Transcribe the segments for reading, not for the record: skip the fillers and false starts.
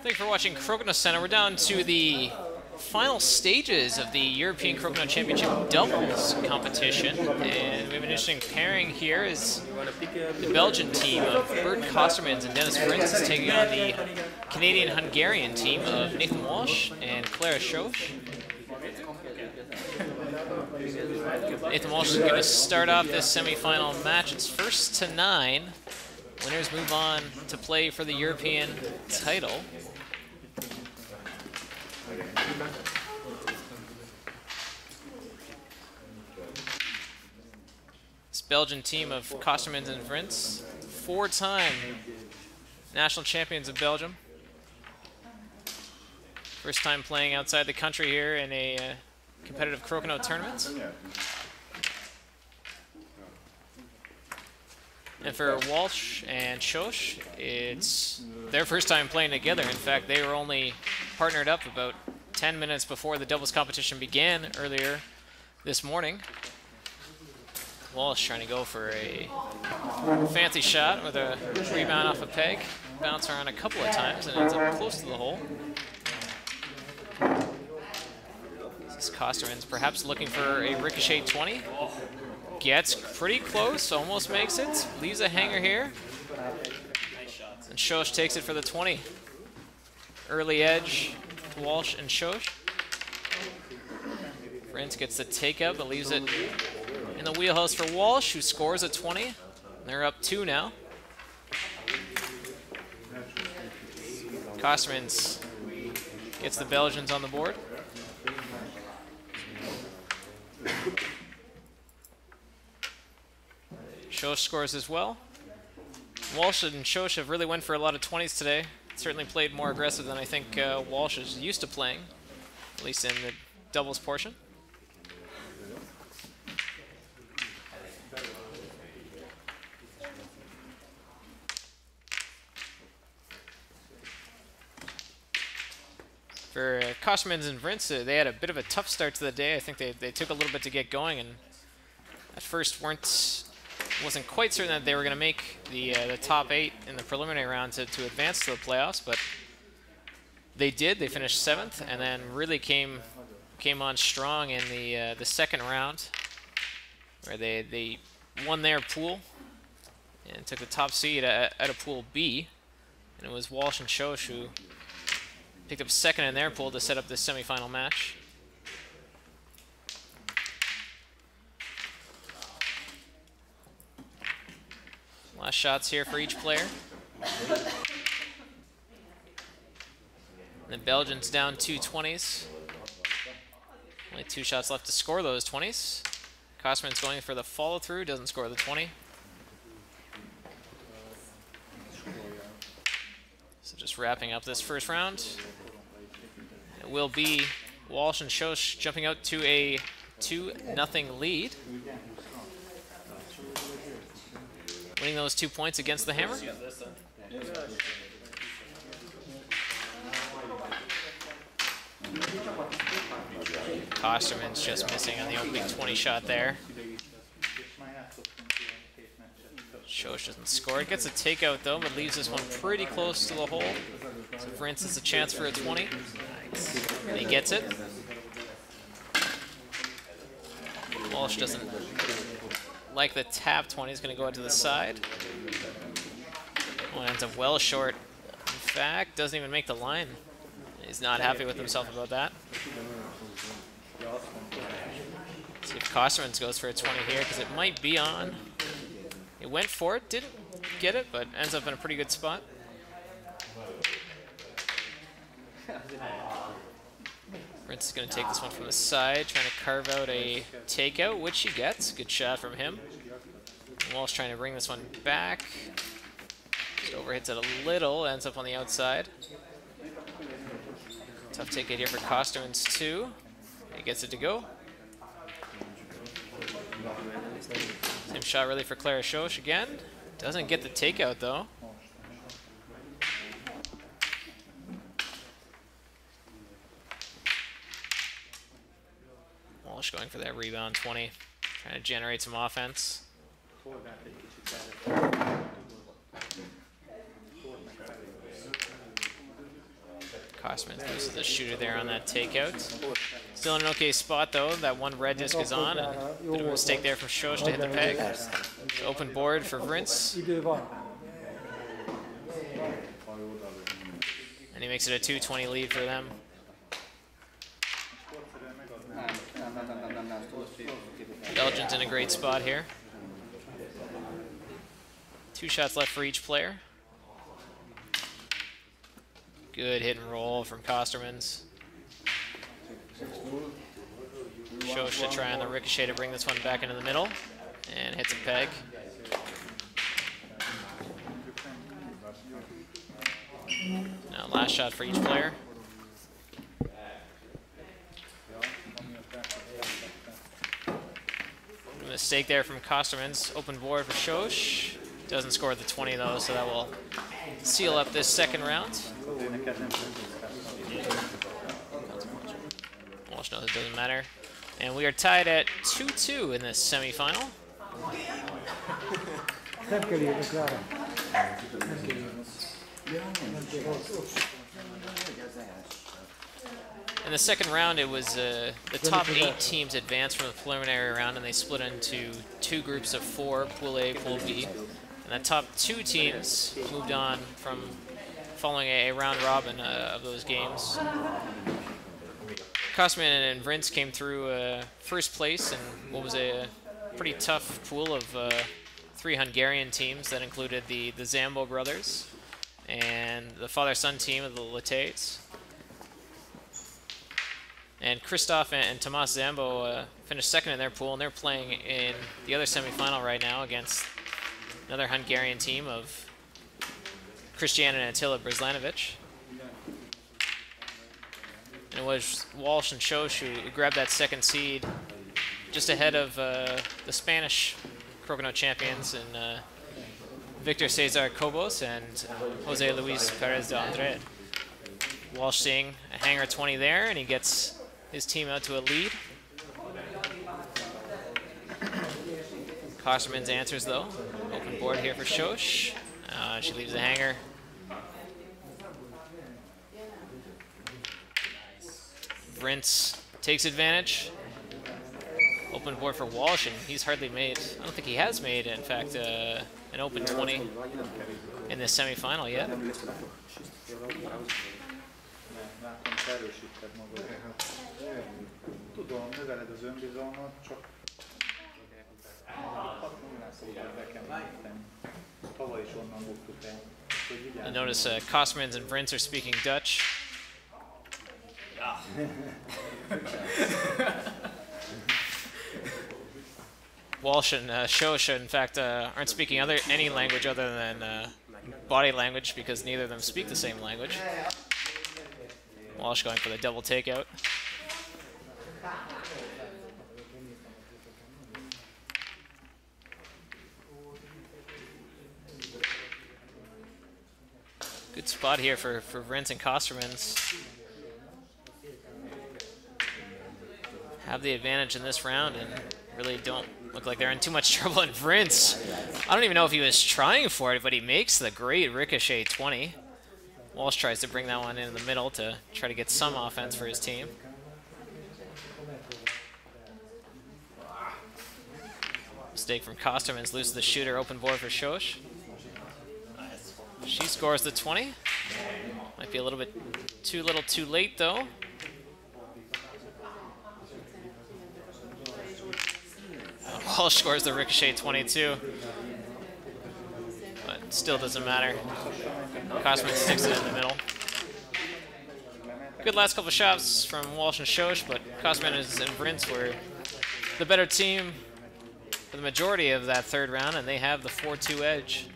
Thank you for watching Crokinole Center. We're down to the final stages of the European Crokinole Championship doubles competition, and we have an interesting pairing here. Is the Belgian team of Bert Costermans and Dennis Vrints is taking on the Canadian-Hungarian team of Nathan Walsh and Klára Soós. Nathan Walsh is going to start off this semi-final match. It's first to 9. Winners move on to play for the European title. This Belgian team of Costermans and Vrints, 4-time national champions of Belgium. First time playing outside the country here in a competitive Crokinole tournament. And for Walsh and Soós, it's their first time playing together. In fact, they were only partnered up about 10 minutes before the doubles competition began earlier this morning. Walsh trying to go for a fancy shot with a rebound off a peg. Bounce around a couple of times and ends up close to the hole. This is Costermans perhaps looking for a ricochet 20. Gets pretty close, almost makes it. Leaves a hanger here. And Soós takes it for the 20. Early edge to Walsh and Soós. Vrints gets the takeout, but leaves it in the wheelhouse for Walsh, who scores a 20. They're up 2 now. Costermans gets the Belgians on the board. Soós scores as well. Walsh and Soós have really went for a lot of 20s today. Certainly played more aggressive than I think Walsh is used to playing, at least in the doubles portion. For Costermans and Vrints, they had a bit of a tough start to the day. I think they took a little bit to get going, and at first wasn't quite certain that they were going to make the top 8 in the preliminary round to advance to the playoffs, but they did. They finished 7th, and then really came on strong in the second round, where they won their pool and took the top seed at a pool B, and it was Walsh and Soós who picked up second in their pool to set up this semifinal match. Last shots here for each player. And the Belgians down 2 20s. Only 2 shots left to score those 20s. Costermans going for the follow-through, doesn't score the 20. So just wrapping up this first round. It will be Walsh and Soós jumping out to a 2-0 lead. Winning those 2 points against the hammer. Costermans just missing on the opening 20 shot there. Soós doesn't score. It gets a takeout though, but leaves this one pretty close to the hole. So Vrints has a chance for a 20. And he gets it. Walsh doesn't like the tap 20, is going to go out to the side. Oh, ends up well short. In fact, doesn't even make the line. He's not happy with himself about that. See if Costermans goes for a 20 here, because it might be on. He went for it, didn't get it, but ends up in a pretty good spot. Vrints is going to take this one from the side, trying to carve out a takeout, which he gets. Good shot from him. Walsh trying to bring this one back. Just overhits it a little, ends up on the outside. Tough takeout here for Costermans too. He gets it to go. Same shot really for Klára Soós again. Doesn't get the takeout though. Walsh going for that rebound 20, trying to generate some offense. Costermans loses the shooter there on that takeout. Still in an okay spot though. That one red disc is on. And a bit of a mistake there from Soós to hit the peg. Open board for Vrints. And he makes it a 220 lead for them. Belgians in a great spot here. 2 shots left for each player. Good hit and roll from Costermans. Soós to try on the ricochet to bring this one back into the middle. And hits a peg. Now last shot for each player. Mistake there from Costermans. Open board for Soós. Doesn't score the 20 though, so that will seal up this second round. Walsh knows it doesn't matter. And we are tied at 2-2 in this semifinal. In the second round, it was the top 8 teams advanced from the preliminary round, and they split into 2 groups of 4, Pool A, Pool B. And the top 2 teams moved on from following a round robin of those games. Costermans and Vrints came through first place in what was a pretty tough pool of 3 Hungarian teams that included the Zambo brothers and the father-son team of the Latates. And Christoph and Tomas Zambo finished second in their pool, and they're playing in the other semifinal right now against another Hungarian team of Christian and Attila Brislanovic. And it was Walsh and Soós who grabbed that second seed just ahead of the Spanish Crokinole champions in Victor Cesar Cobos and Jose Luis Perez de Andrade. Walsh seeing a hanger 20 there, and he gets his team out to a lead. Costermans answers though. Open board here for Soós. She leaves the hanger. Vrints takes advantage. Open board for Walsh, and he's hardly made, I don't think he has made, in fact, an open 20 in this semifinal yet. I notice Costermans and Vrints are speaking Dutch. Walsh and Soós, in fact, aren't speaking any language other than body language because neither of them speak the same language. Walsh going for the double takeout. Good spot here for Vrints and Costermans. Have the advantage in this round and really don't look like they're in too much trouble. And Vrints, I don't even know if he was trying for it, but he makes the great ricochet 20. Walsh tries to bring that one into the middle to try to get some offense for his team. Mistake from Costermans, loses the shooter, open board for Soós. She scores the 20. Might be a little bit too late though. Walsh scores the ricochet 22. But still doesn't matter. Costermans sticks it in the middle. Good last couple shots from Walsh and Soós, but Costermans and Vrints were the better team for the majority of that third round, and they have the 4-2 edge.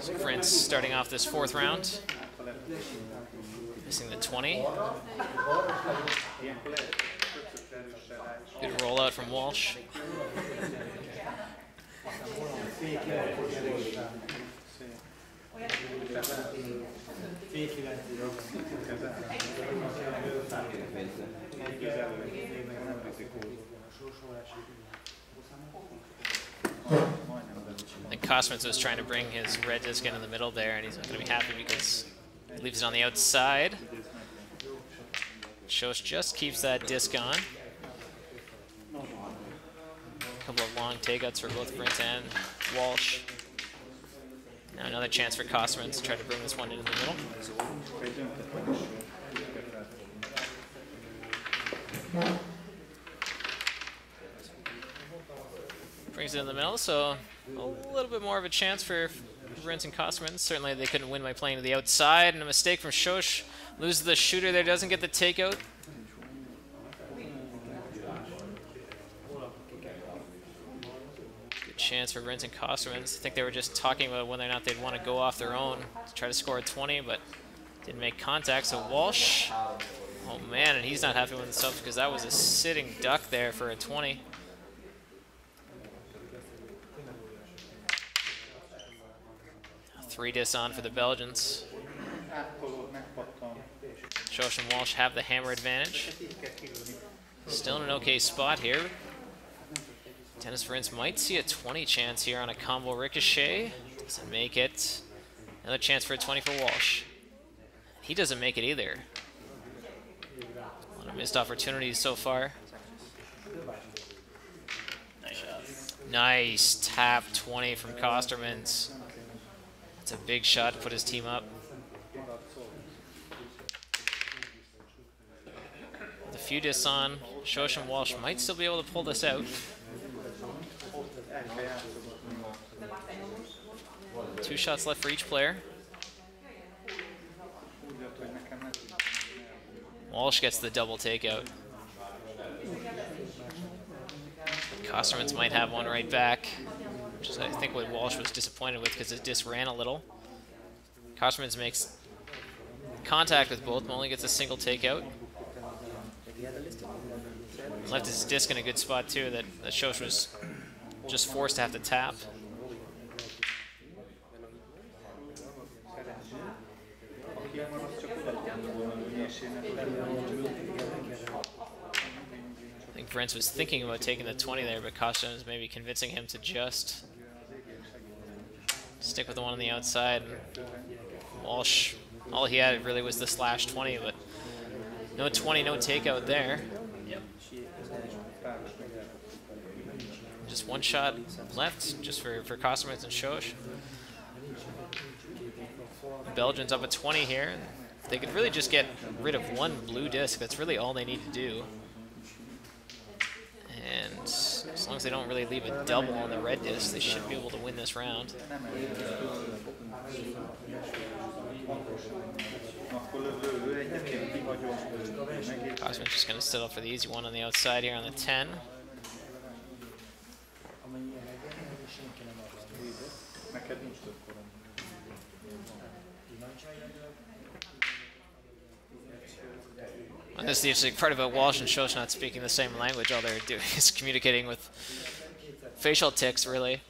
So Vrints starting off this fourth round. Missing the 20. Good rollout from Walsh. And Costermans was trying to bring his red disc into the middle there, and he's not going to be happy because he leaves it on the outside. Soós just keeps that disc on. A couple of long takeouts for both Vrints and Walsh. Now another chance for Costermans to try to bring this one into the middle. Brings it in the middle, so a little bit more of a chance for Vrints and Costermans. Certainly they couldn't win by playing to the outside, and a mistake from Soós. Loses the shooter there, doesn't get the takeout. Good chance for Vrints and Costermans. I think they were just talking about whether or not they'd want to go off their own to try to score a 20, but didn't make contact. So Walsh, oh man, and he's not happy with himself because that was a sitting duck there for a 20. Three dis on for the Belgians. Soós and Walsh have the hammer advantage. Still in an okay spot here. Tennis Vrints might see a 20 chance here on a combo ricochet. Doesn't make it. Another chance for a 20 for Walsh. He doesn't make it either. A lot of missed opportunities so far. Nice tap 20 from Costermans. That's a big shot to put his team up. With a few discs on, Soós and Walsh might still be able to pull this out. Two shots left for each player. Walsh gets the double takeout. Costermans might have one right back, which is I think what Walsh was disappointed with because his disc ran a little. Costermans makes contact with both, but only gets a single takeout. Left his disc in a good spot too, that Soós was just forced to have to tap. I think Vrints was thinking about taking the 20 there, but Costermans maybe convincing him to just stick with the one on the outside. Walsh, all he had really was the slash 20, but no 20, no takeout there. Just one shot left, just for Costermans and Soós. The Belgians up at 20 here. They could really just get rid of one blue disc. That's really all they need to do. And as long as they don't really leave a double on the red disc, they should be able to win this round. Costermans just going to settle for the easy one on the outside here on the 10. And this is the interesting part about Walsh and Soós not speaking the same language. All they're doing is communicating with facial tics, really.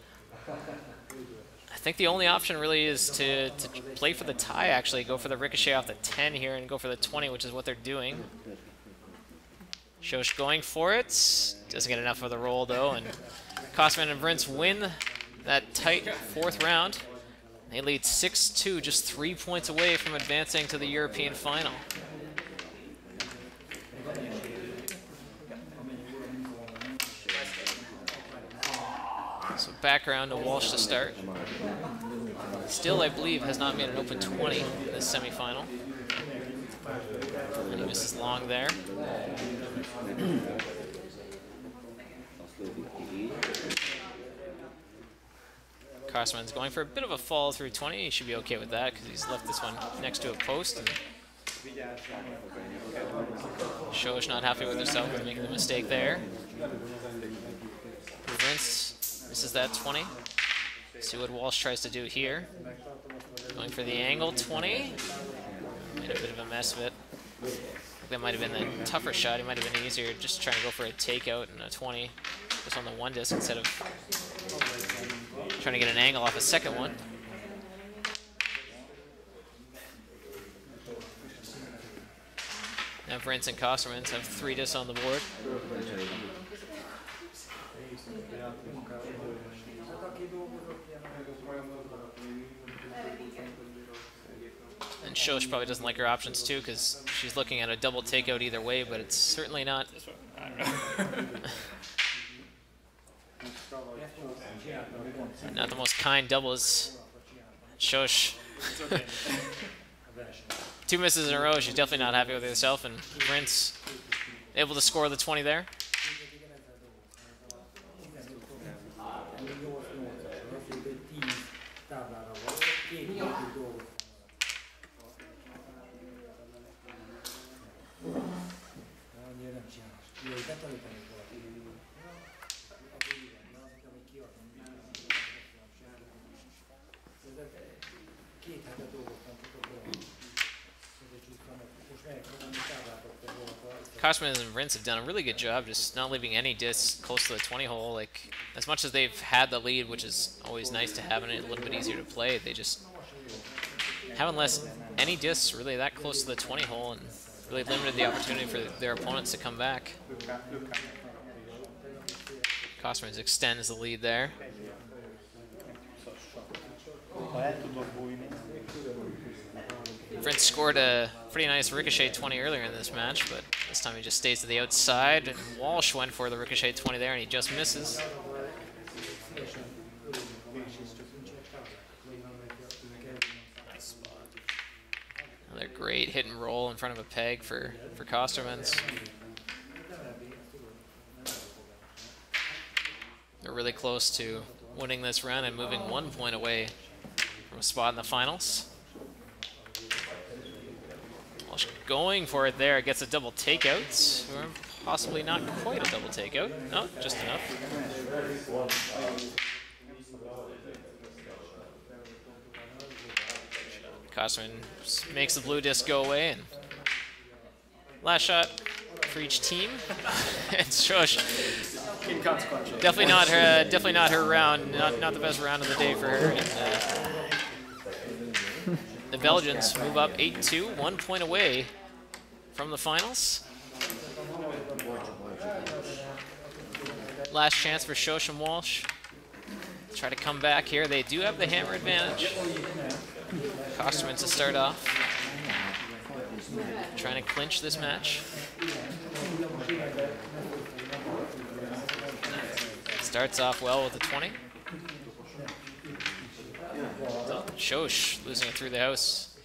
I think the only option really is to play for the tie, actually. Go for the ricochet off the 10 here and go for the 20, which is what they're doing. Soós going for it. Doesn't get enough of the roll, though. And Costermans and Vrints win that tight fourth round. They lead 6-2, just 3 points away from advancing to the European final. So background to Walsh to start. Still, I believe, has not made an open 20 in this semifinal. And he misses long there. Costermans going for a bit of a fall through 20. He should be okay with that because he's left this one next to a post. And Soós not happy with himself for making the mistake there. Vrints misses that 20. See what Walsh tries to do here. Going for the angle 20. Made a bit of a mess of it. I think that might have been the tougher shot. It might have been easier just trying to go for a takeout and a 20 just on the one disc instead of trying to get an angle off a second one. Now Vrints and Costermans have 3 discs on the board. And Soós probably doesn't like her options too, because she's looking at a double takeout either way, but it's certainly not. Not the most kind doubles. Soós. 2 misses in a row. She's definitely not happy with herself, and Vrints able to score the 20 there. Costermans and Vrints have done a really good job just not leaving any discs close to the 20 hole. Like, as much as they've had the lead, which is always nice to have and a little bit easier to play, they just haven't left any discs really that close to the 20 hole and really limited the opportunity for their opponents to come back. Costermans extends the lead there. Vrints scored a pretty nice ricochet 20 earlier in this match, but this time he just stays to the outside, and Walsh went for the ricochet 20 there, and he just misses. Another great hit and roll in front of a peg for Costermans. They're really close to winning this round and moving 1 point away from a spot in the finals. Walsh going for it there, gets a double takeout, or possibly not quite a double takeout. No, just enough. Costerman makes the blue disc go away, and last shot for each team. And Soós, definitely not her round, not the best round of the day for her. And, the Belgians move up 8-2, 1 point away from the finals. Last chance for Soós and Walsh. Try to come back here. They do have the hammer advantage. Costermans to start off. Trying to clinch this match. Starts off well with the 20. Soós losing it through the house.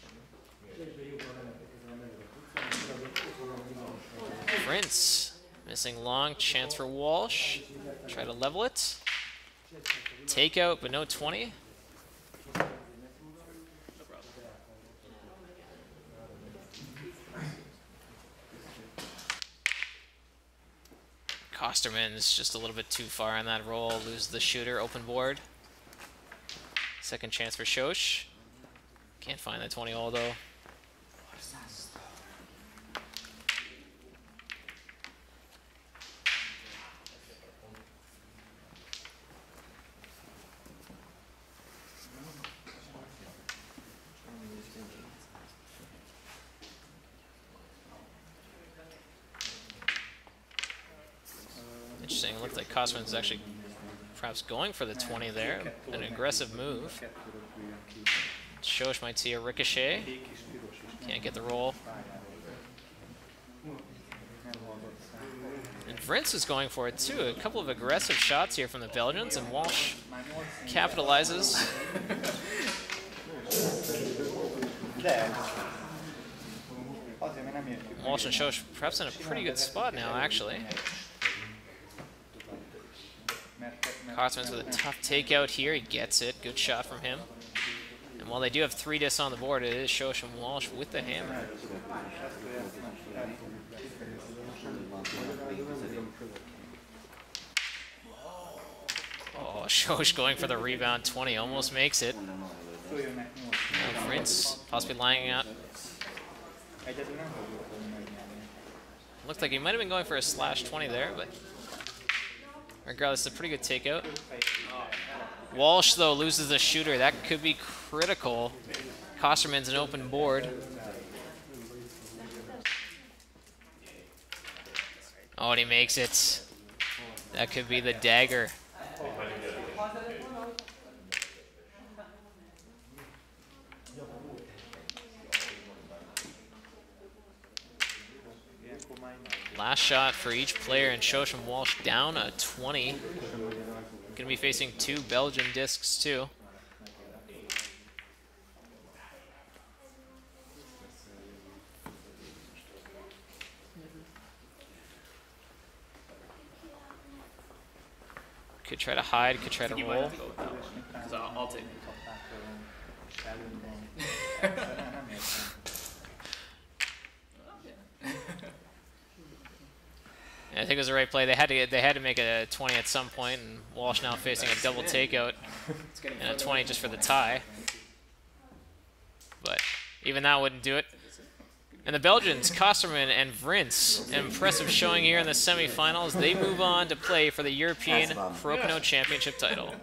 Vrints missing long, chance for Walsh. Try to level it. Takeout, but no 20. Costerman's just a little bit too far on that roll. Lose the shooter, open board. Second chance for Soós. Can't find the 20 hole though. Interesting, it looked like Costermans was actually perhaps going for the 20 there. An aggressive move. Soós might see a ricochet. Can't get the roll. And Vrints is going for it too. A couple of aggressive shots here from the Belgians, and Walsh capitalizes. Walsh and Soós perhaps in a pretty good spot now, actually. Costermans with a tough takeout here. He gets it. Good shot from him. And while they do have 3 discs on the board, it is Soós and Walsh with the hammer. Oh, Soós going for the rebound 20. Almost makes it. Vrints possibly lining out. Looked like he might have been going for a slash 20 there, but regardless, it's a pretty good takeout. Walsh, though, loses the shooter. That could be critical. Costerman's an open board. Oh, and he makes it. That could be the dagger. Last shot for each player, and Soós from Walsh down a 20. Going to be facing 2 Belgian discs too. Could try to hide, could try to roll. So I'll take it. I think it was the right play. They had to make a 20 at some point, and Walsh now facing a double takeout and a 20 just for the tie. But even that wouldn't do it. And the Belgians, Costermans and Vrints, an impressive showing here in the semifinals. They move on to play for the European Crokinole Championship title.